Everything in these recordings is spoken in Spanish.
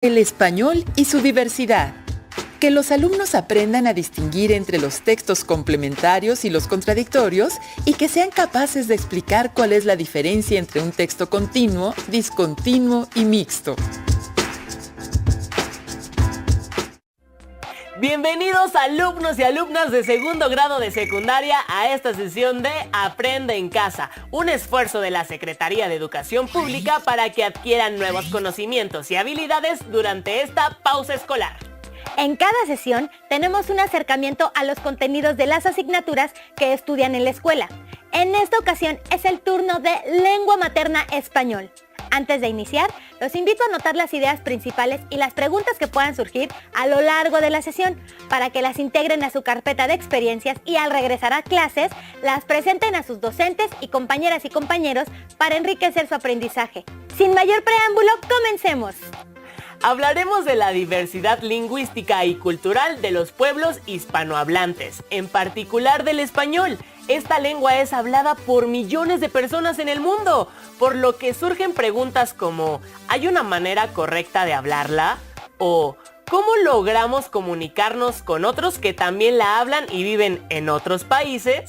El español y su diversidad. Que los alumnos aprendan a distinguir entre los textos complementarios y los contradictorios y que sean capaces de explicar cuál es la diferencia entre un texto continuo, discontinuo y mixto. Bienvenidos alumnos y alumnas de segundo grado de secundaria a esta sesión de Aprende en Casa, un esfuerzo de la Secretaría de Educación Pública para que adquieran nuevos conocimientos y habilidades durante esta pausa escolar. En cada sesión tenemos un acercamiento a los contenidos de las asignaturas que estudian en la escuela. En esta ocasión es el turno de Lengua Materna Español. Antes de iniciar, los invito a anotar las ideas principales y las preguntas que puedan surgir a lo largo de la sesión para que las integren a su carpeta de experiencias y al regresar a clases, las presenten a sus docentes y compañeras y compañeros para enriquecer su aprendizaje. Sin mayor preámbulo, comencemos. Hablaremos de la diversidad lingüística y cultural de los pueblos hispanohablantes, en particular del español. Esta lengua es hablada por millones de personas en el mundo, por lo que surgen preguntas como ¿hay una manera correcta de hablarla? O ¿cómo logramos comunicarnos con otros que también la hablan y viven en otros países?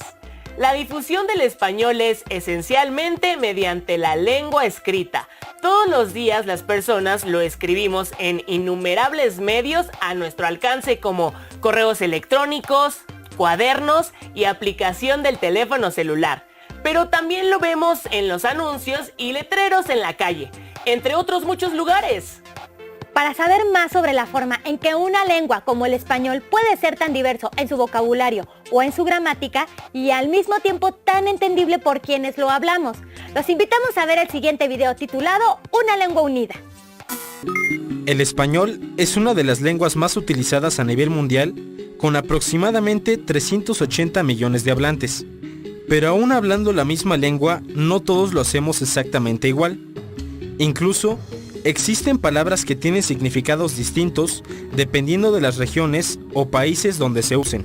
La difusión del español es esencialmente mediante la lengua escrita. Todos los días las personas lo escribimos en innumerables medios a nuestro alcance como correos electrónicos, cuadernos y aplicación del teléfono celular. Pero también lo vemos en los anuncios y letreros en la calle, entre otros muchos lugares. Para saber más sobre la forma en que una lengua como el español puede ser tan diverso en su vocabulario o en su gramática y al mismo tiempo tan entendible por quienes lo hablamos, los invitamos a ver el siguiente video titulado Una lengua unida. El español es una de las lenguas más utilizadas a nivel mundial, con aproximadamente 380 millones de hablantes. Pero aún hablando la misma lengua, no todos lo hacemos exactamente igual. Incluso, existen palabras que tienen significados distintos dependiendo de las regiones o países donde se usen.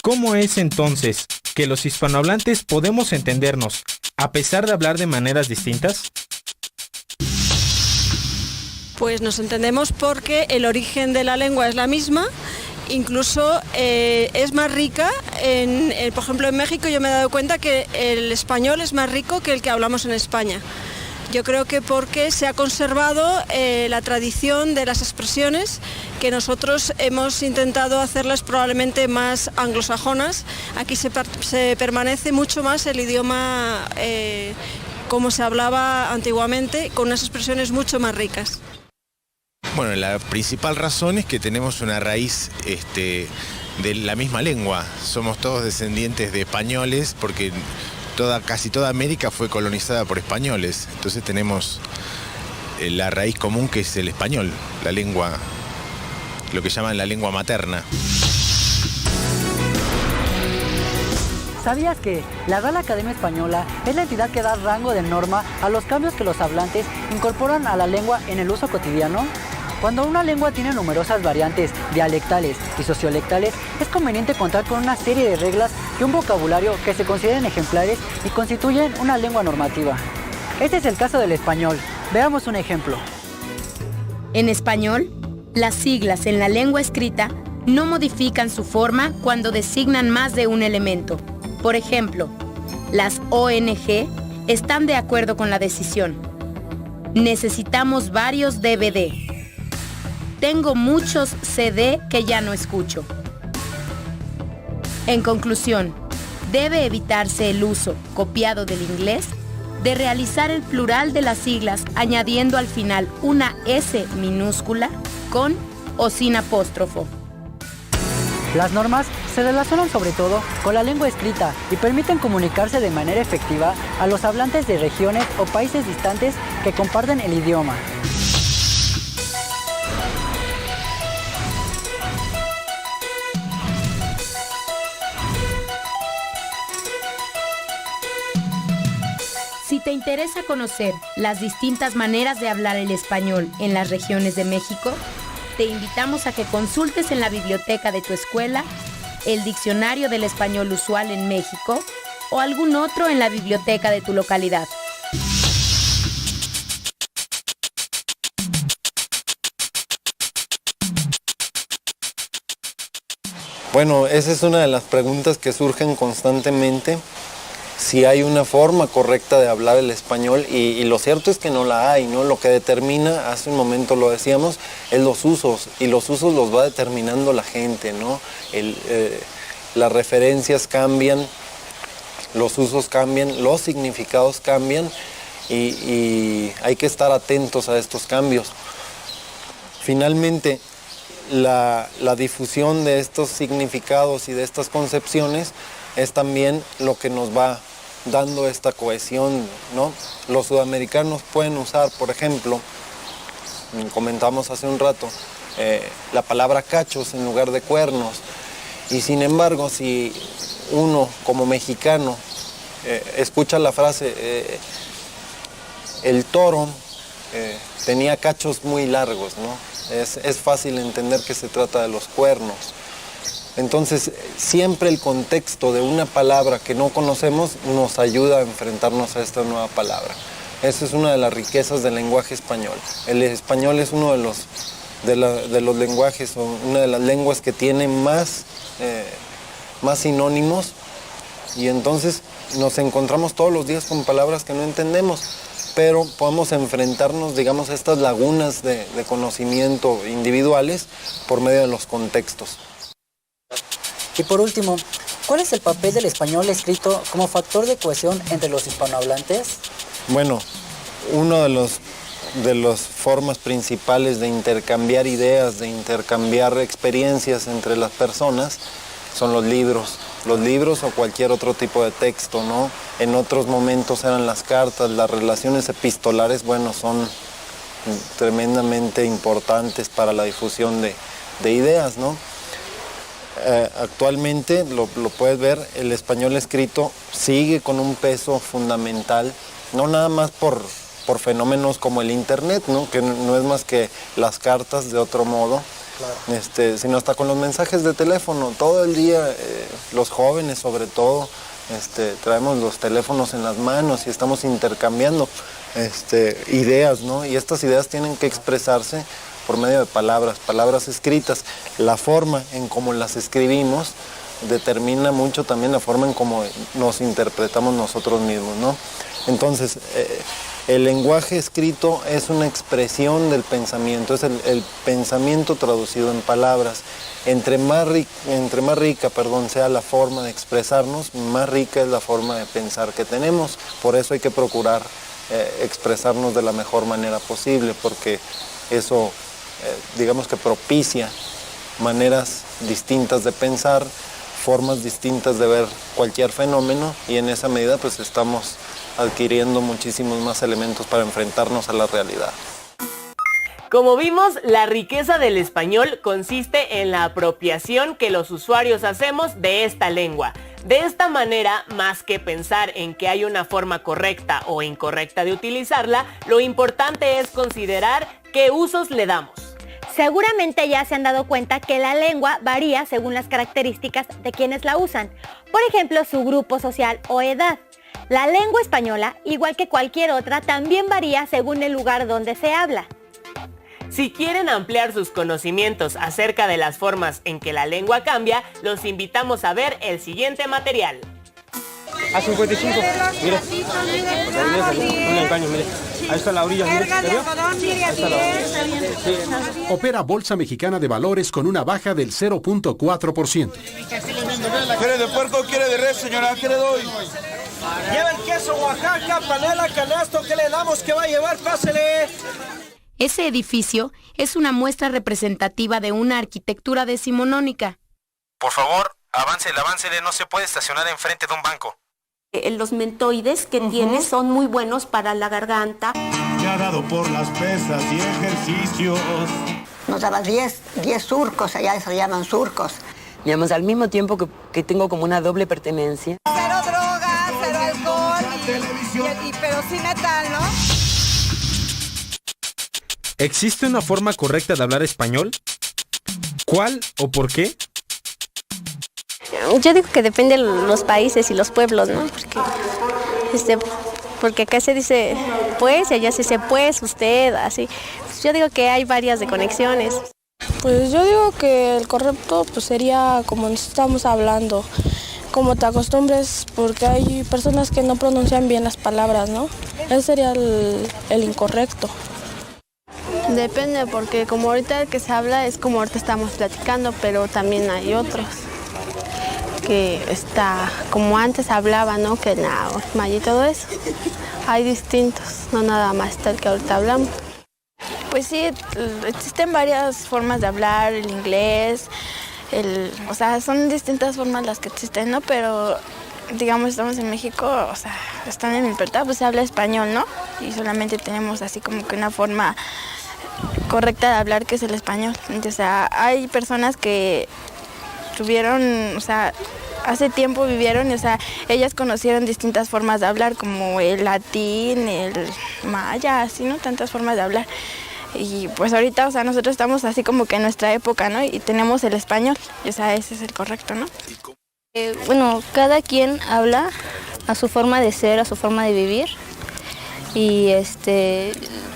¿Cómo es entonces que los hispanohablantes podemos entendernos a pesar de hablar de maneras distintas? Pues nos entendemos porque el origen de la lengua es la misma, incluso es más rica. Por ejemplo, en México yo me he dado cuenta que el español es más rico que el que hablamos en España. Yo creo que porque se ha conservado la tradición de las expresiones que nosotros hemos intentado hacerlas probablemente más anglosajonas. Aquí se permanece mucho más el idioma como se hablaba antiguamente, con unas expresiones mucho más ricas. Bueno, la principal razón es que tenemos una raíz de la misma lengua. Somos todos descendientes de españoles porque casi toda América fue colonizada por españoles. Entonces tenemos la raíz común que es el español, la lengua, lo que llaman la lengua materna. ¿Sabías que la Real Academia Española es la entidad que da rango de norma a los cambios que los hablantes incorporan a la lengua en el uso cotidiano? Cuando una lengua tiene numerosas variantes dialectales y sociolectales, es conveniente contar con una serie de reglas y un vocabulario que se consideren ejemplares y constituyen una lengua normativa. Este es el caso del español. Veamos un ejemplo. En español, las siglas en la lengua escrita no modifican su forma cuando designan más de un elemento. Por ejemplo, las ONG están de acuerdo con la decisión. Necesitamos varios DVD. Tengo muchos CD que ya no escucho. En conclusión, debe evitarse el uso, copiado del inglés, de realizar el plural de las siglas añadiendo al final una S minúscula con o sin apóstrofo. Las normas se relacionan sobre todo con la lengua escrita y permiten comunicarse de manera efectiva a los hablantes de regiones o países distantes que comparten el idioma. Si te interesa conocer las distintas maneras de hablar el español en las regiones de México, te invitamos a que consultes en la biblioteca de tu escuela el Diccionario del Español Usual en México o algún otro en la biblioteca de tu localidad. Bueno, esa es una de las preguntas que surgen constantemente, si hay una forma correcta de hablar el español, y lo cierto es que no la hay, ¿no? Lo que determina, hace un momento lo decíamos, es los usos, y los usos los va determinando la gente, ¿no? Las referencias cambian, los usos cambian, los significados cambian, y hay que estar atentos a estos cambios. Finalmente, la difusión de estos significados y de estas concepciones es también lo que nos va dando esta cohesión, ¿no? Los sudamericanos pueden usar, por ejemplo, comentamos hace un rato, la palabra cachos en lugar de cuernos, y sin embargo, si uno como mexicano escucha la frase, el toro tenía cachos muy largos, ¿no? Es fácil entender que se trata de los cuernos. Entonces, siempre el contexto de una palabra que no conocemos nos ayuda a enfrentarnos a esta nueva palabra. Esa es una de las riquezas del lenguaje español. El español es uno de los lenguajes, o una de las lenguas que tiene más sinónimos, y entonces nos encontramos todos los días con palabras que no entendemos, pero podemos enfrentarnos, digamos, a estas lagunas de conocimiento individuales por medio de los contextos. Y por último, ¿cuál es el papel del español escrito como factor de cohesión entre los hispanohablantes? Bueno, uno de las formas principales de intercambiar ideas, de intercambiar experiencias entre las personas son los libros o cualquier otro tipo de texto, ¿no? En otros momentos eran las cartas, las relaciones epistolares, bueno, son tremendamente importantes para la difusión de ideas, ¿no? Actualmente, lo puedes ver, el español escrito sigue con un peso fundamental, no nada más por fenómenos como el internet, ¿no? Que no es más que las cartas de otro modo, claro. Sino hasta con los mensajes de teléfono. Todo el día, los jóvenes sobre todo, traemos los teléfonos en las manos y estamos intercambiando ideas, ¿no? Y estas ideas tienen que expresarse por medio de palabras escritas. La forma en cómo las escribimos determina mucho también la forma en cómo nos interpretamos nosotros mismos, ¿no? Entonces, el lenguaje escrito es una expresión del pensamiento, es el pensamiento traducido en palabras. Entre más rica sea la forma de expresarnos, más rica es la forma de pensar que tenemos. Por eso hay que procurar expresarnos de la mejor manera posible, porque eso digamos que propicia maneras distintas de pensar, formas distintas de ver cualquier fenómeno, y en esa medida pues estamos adquiriendo muchísimos más elementos para enfrentarnos a la realidad. Como vimos, la riqueza del español consiste en la apropiación que los usuarios hacemos de esta lengua. De esta manera, más que pensar en que hay una forma correcta o incorrecta de utilizarla, lo importante es considerar qué usos le damos. Seguramente ya se han dado cuenta que la lengua varía según las características de quienes la usan. Por ejemplo, su grupo social o edad. La lengua española, igual que cualquier otra, también varía según el lugar donde se habla. Si quieren ampliar sus conocimientos acerca de las formas en que la lengua cambia, los invitamos a ver el siguiente material. A 55, mire. Un engaño, mire. Ahí está la orilla, mire. Opera Bolsa Mexicana de Valores con una baja del 0.4%. ¿Quiere de puerco o quiere de res, señora? ¿Qué le doy? Lleva el queso Oaxaca, panela, canasto. ¿Qué le damos? ¿Qué va a llevar? Pásele. Ese edificio es una muestra representativa de una arquitectura decimonónica. Por favor, aváncele, no se puede estacionar enfrente de un banco. Los mentoides que tiene son muy buenos para la garganta. Ya ha dado por las pesas y ejercicios. Nos daba 10 surcos, allá se llaman surcos. Digamos, al mismo tiempo que tengo como una doble pertenencia. Cero drogas, cero alcohol, pero sí metal, ¿no? ¿Existe una forma correcta de hablar español? ¿Cuál o por qué? Yo digo que depende de los países y los pueblos, ¿no? Porque acá se dice pues y allá se dice pues, usted, así. Yo digo que hay varias de conexiones. Pues yo digo que el correcto pues sería como estamos hablando, como te acostumbres, porque hay personas que no pronuncian bien las palabras, ¿no? Ese sería el incorrecto. Depende, porque como ahorita el que se habla es como ahorita estamos platicando, pero también hay otros que está como antes hablaba, ¿no? Que la maya y todo eso. Hay distintos, no nada más está el que ahorita hablamos. Pues sí, existen varias formas de hablar, el inglés, o sea, son distintas formas las que existen, ¿no? Pero, digamos, estamos en México, o sea, están en libertad, pues se habla español, ¿no? Y solamente tenemos así como que una forma correcta de hablar que es el español. Entonces, o sea, hay personas que tuvieron, o sea, hace tiempo vivieron, o sea, ellas conocieron distintas formas de hablar, como el latín, el maya, así, ¿no? Tantas formas de hablar. Y pues ahorita, o sea, nosotros estamos así como que en nuestra época, ¿no? Y tenemos el español, y, o sea, ese es el correcto, ¿no? Bueno, cada quien habla a su forma de ser, a su forma de vivir. Y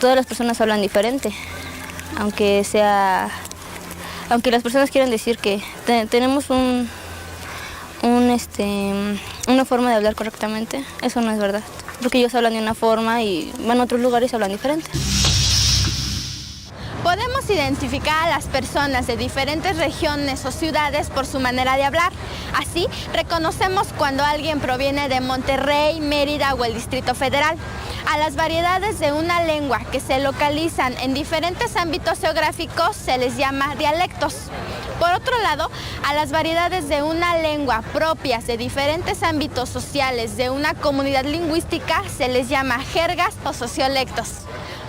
todas las personas hablan diferente, aunque las personas quieran decir que tenemos una forma de hablar correctamente, eso no es verdad, porque ellos hablan de una forma y van a otros lugares y hablan diferente. Podemos identificar a las personas de diferentes regiones o ciudades por su manera de hablar. Así, reconocemos cuando alguien proviene de Monterrey, Mérida o el Distrito Federal. A las variedades de una lengua que se localizan en diferentes ámbitos geográficos se les llama dialectos. Por otro lado, a las variedades de una lengua propias de diferentes ámbitos sociales de una comunidad lingüística se les llama jergas o sociolectos.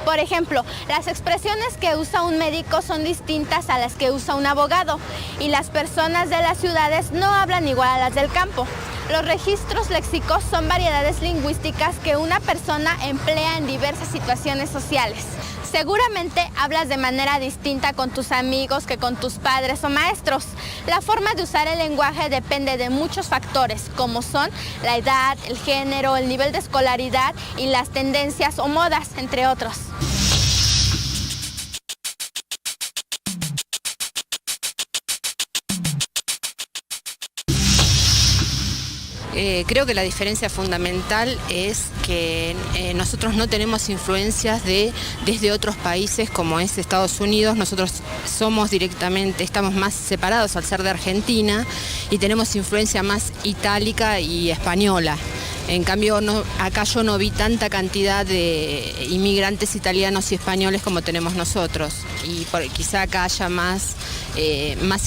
Por ejemplo, las expresiones que usa un médico son distintas a las que usa un abogado y las personas de las ciudades no hablan igual a las del campo. Los registros léxicos son variedades lingüísticas que una persona emplea en diversas situaciones sociales. Seguramente hablas de manera distinta con tus amigos que con tus padres o maestros. La forma de usar el lenguaje depende de muchos factores, como son la edad, el género, el nivel de escolaridad y las tendencias o modas, entre otros. Creo que la diferencia fundamental es que nosotros no tenemos influencias desde otros países como es Estados Unidos. Nosotros estamos más separados al ser de Argentina y tenemos influencia más itálica y española. En cambio, acá yo no vi tanta cantidad de inmigrantes italianos y españoles como tenemos nosotros. Y quizá acá haya más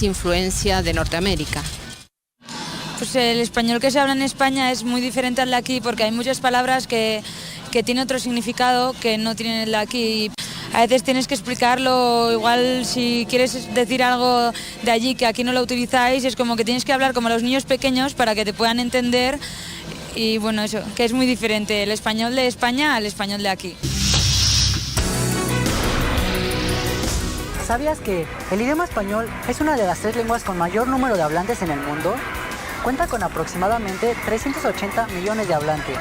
influencia de Norteamérica. Pues el español que se habla en España es muy diferente al de aquí porque hay muchas palabras que tienen otro significado que no tienen el de aquí. A veces tienes que explicarlo, igual si quieres decir algo de allí que aquí no lo utilizáis, es como que tienes que hablar como los niños pequeños para que te puedan entender y bueno, eso, que es muy diferente el español de España al español de aquí. ¿Sabías que el idioma español es una de las 3 lenguas con mayor número de hablantes en el mundo? Cuenta con aproximadamente 380 millones de hablantes.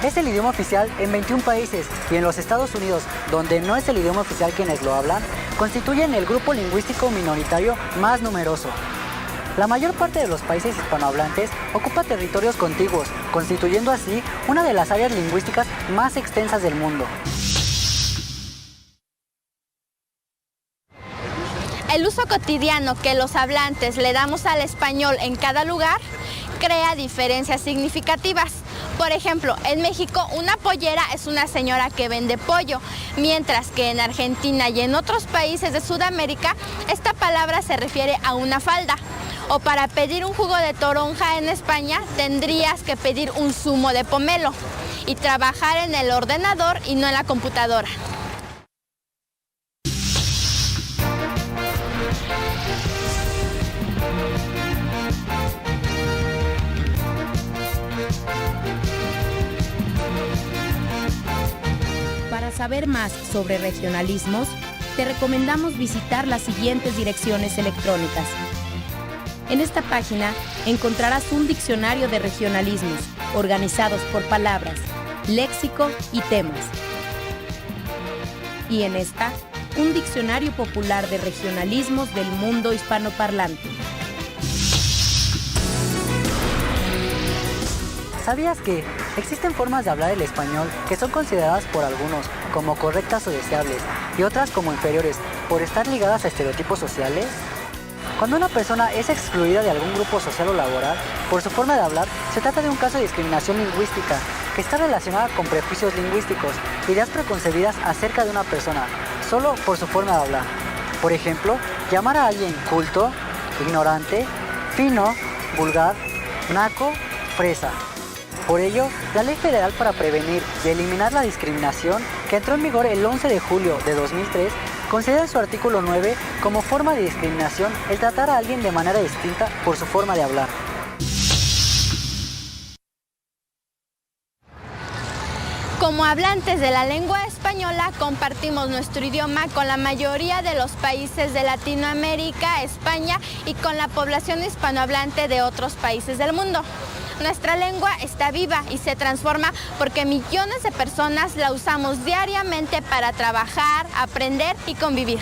Es el idioma oficial en 21 países y en los Estados Unidos, donde no es el idioma oficial quienes lo hablan, constituyen el grupo lingüístico minoritario más numeroso. La mayor parte de los países hispanohablantes ocupa territorios contiguos, constituyendo así una de las áreas lingüísticas más extensas del mundo. El uso cotidiano que los hablantes le damos al español en cada lugar crea diferencias significativas. Por ejemplo, en México una pollera es una señora que vende pollo, mientras que en Argentina y en otros países de Sudamérica esta palabra se refiere a una falda. O para pedir un jugo de toronja en España tendrías que pedir un zumo de pomelo y trabajar en el ordenador y no en la computadora. Para saber más sobre regionalismos, te recomendamos visitar las siguientes direcciones electrónicas. En esta página encontrarás un diccionario de regionalismos, organizados por palabras, léxico y temas. Y en esta un diccionario popular de regionalismos del mundo hispanoparlante. ¿Sabías que existen formas de hablar el español que son consideradas por algunos como correctas o deseables y otras como inferiores por estar ligadas a estereotipos sociales? Cuando una persona es excluida de algún grupo social o laboral por su forma de hablar, se trata de un caso de discriminación lingüística que está relacionada con prejuicios lingüísticos, ideas preconcebidas acerca de una persona solo por su forma de hablar. Por ejemplo, llamar a alguien culto, ignorante, fino, vulgar, naco, fresa. Por ello, la Ley Federal para Prevenir y Eliminar la Discriminación, que entró en vigor el 11 de julio de 2003, considera en su artículo 9 como forma de discriminación el tratar a alguien de manera distinta por su forma de hablar. Como hablantes de la lengua española, compartimos nuestro idioma con la mayoría de los países de Latinoamérica, España y con la población hispanohablante de otros países del mundo. Nuestra lengua está viva y se transforma porque millones de personas la usamos diariamente para trabajar, aprender y convivir.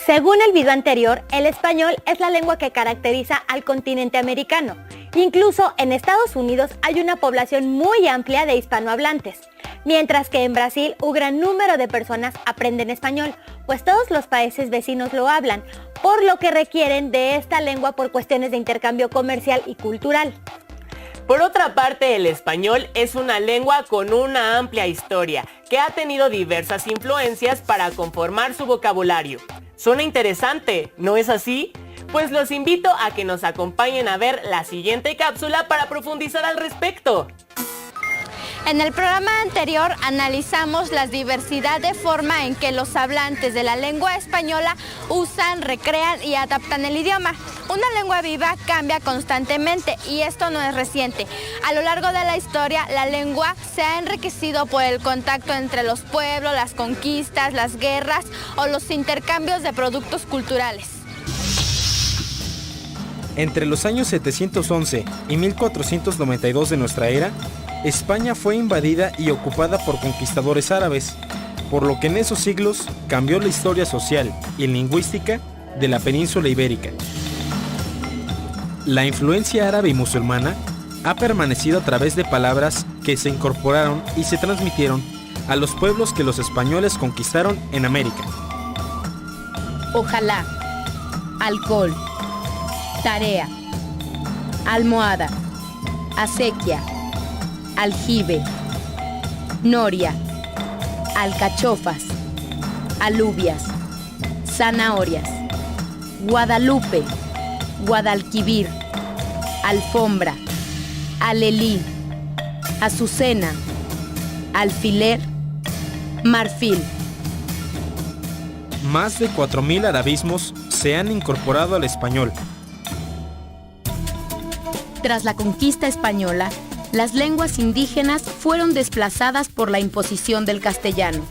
Según el video anterior, el español es la lengua que caracteriza al continente americano. Incluso en Estados Unidos hay una población muy amplia de hispanohablantes, mientras que en Brasil un gran número de personas aprenden español, pues todos los países vecinos lo hablan, por lo que requieren de esta lengua por cuestiones de intercambio comercial y cultural. Por otra parte, el español es una lengua con una amplia historia, que ha tenido diversas influencias para conformar su vocabulario. Suena interesante, ¿no es así? Pues los invito a que nos acompañen a ver la siguiente cápsula para profundizar al respecto. En el programa anterior analizamos la diversidad de forma en que los hablantes de la lengua española usan, recrean y adaptan el idioma. Una lengua viva cambia constantemente y esto no es reciente. A lo largo de la historia, la lengua se ha enriquecido por el contacto entre los pueblos, las conquistas, las guerras o los intercambios de productos culturales. Entre los años 711 y 1492 de nuestra era, España fue invadida y ocupada por conquistadores árabes, por lo que en esos siglos cambió la historia social y lingüística de la península ibérica. La influencia árabe y musulmana ha permanecido a través de palabras que se incorporaron y se transmitieron a los pueblos que los españoles conquistaron en América. Ojalá, alcohol, tarea, almohada, acequia, aljibe, noria, alcachofas, alubias, zanahorias, Guadalupe, Guadalquivir, alfombra, alelí, azucena, alfiler, marfil. Más de 4.000 arabismos se han incorporado al español. Tras la conquista española, las lenguas indígenas fueron desplazadas por la imposición del castellano.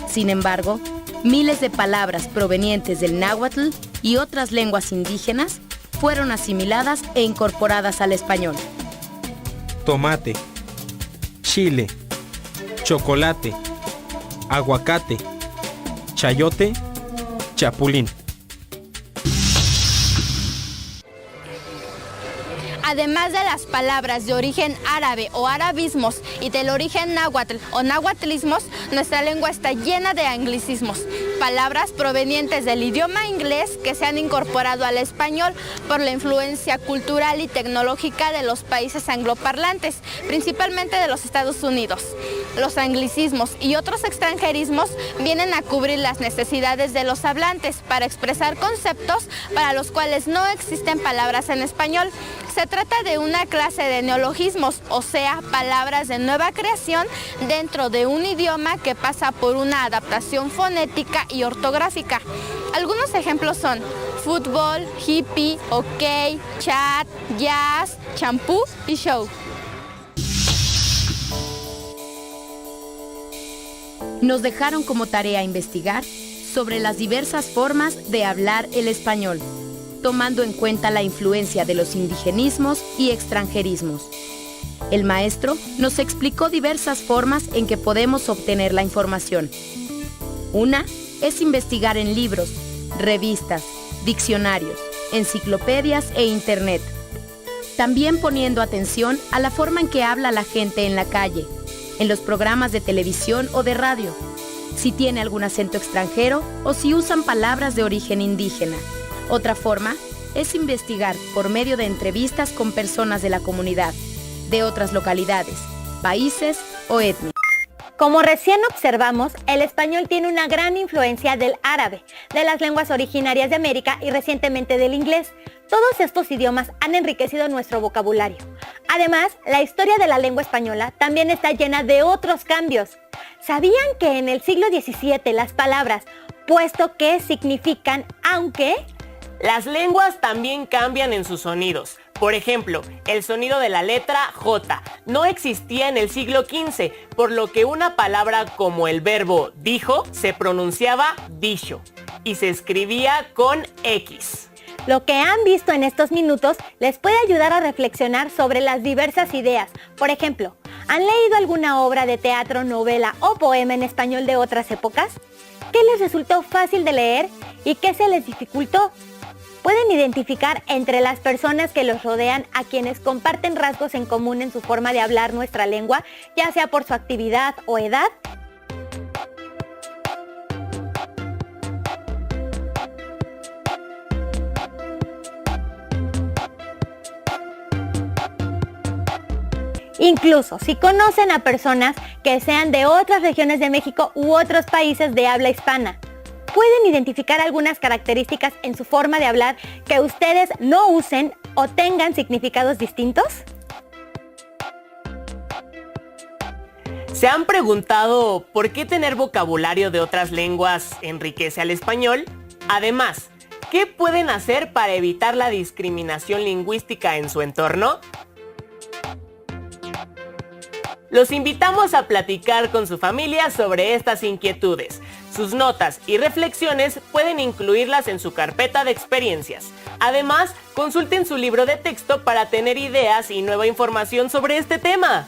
Sin embargo, miles de palabras provenientes del náhuatl y otras lenguas indígenas fueron asimiladas e incorporadas al español. Tomate, chile, chocolate, aguacate, chayote, chapulín. Además de las palabras de origen árabe o arabismos y del origen náhuatl o náhuatlismos, nuestra lengua está llena de anglicismos, palabras provenientes del idioma inglés que se han incorporado al español por la influencia cultural y tecnológica de los países angloparlantes, principalmente de los Estados Unidos. Los anglicismos y otros extranjerismos vienen a cubrir las necesidades de los hablantes para expresar conceptos para los cuales no existen palabras en español. Se trata de una clase de neologismos, o sea, palabras de nueva creación dentro de un idioma que pasa por una adaptación fonética y ortográfica. Algunos ejemplos son fútbol, hippie, ok, chat, jazz, champú y show. Nos dejaron como tarea investigar sobre las diversas formas de hablar el español, tomando en cuenta la influencia de los indigenismos y extranjerismos. El maestro nos explicó diversas formas en que podemos obtener la información. Una es investigar en libros, revistas, diccionarios, enciclopedias e internet. También poniendo atención a la forma en que habla la gente en la calle, en los programas de televisión o de radio, si tiene algún acento extranjero o si usan palabras de origen indígena. Otra forma es investigar por medio de entrevistas con personas de la comunidad, de otras localidades, países o etnias. Como recién observamos, el español tiene una gran influencia del árabe, de las lenguas originarias de América y recientemente del inglés. Todos estos idiomas han enriquecido nuestro vocabulario. Además, la historia de la lengua española también está llena de otros cambios. ¿Sabían que en el siglo XVII las palabras puesto que significan aunque? Las lenguas también cambian en sus sonidos. Por ejemplo, el sonido de la letra J no existía en el siglo XV, por lo que una palabra como el verbo dijo se pronunciaba dicho y se escribía con X. Lo que han visto en estos minutos les puede ayudar a reflexionar sobre las diversas ideas. Por ejemplo, ¿han leído alguna obra de teatro, novela o poema en español de otras épocas? ¿Qué les resultó fácil de leer y qué se les dificultó? ¿Pueden identificar entre las personas que los rodean a quienes comparten rasgos en común en su forma de hablar nuestra lengua, ya sea por su actividad o edad? Incluso si conocen a personas que sean de otras regiones de México u otros países de habla hispana, ¿pueden identificar algunas características en su forma de hablar que ustedes no usen o tengan significados distintos? ¿Se han preguntado por qué tener vocabulario de otras lenguas enriquece al español? Además, ¿qué pueden hacer para evitar la discriminación lingüística en su entorno? Los invitamos a platicar con su familia sobre estas inquietudes. Sus notas y reflexiones pueden incluirlas en su carpeta de experiencias. Además, consulten su libro de texto para tener ideas y nueva información sobre este tema.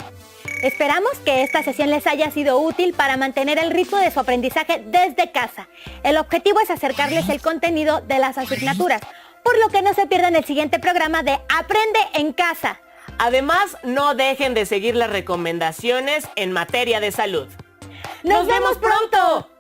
Esperamos que esta sesión les haya sido útil para mantener el ritmo de su aprendizaje desde casa. El objetivo es acercarles el contenido de las asignaturas, por lo que no se pierdan el siguiente programa de Aprende en Casa. Además, no dejen de seguir las recomendaciones en materia de salud. ¡Nos vemos pronto!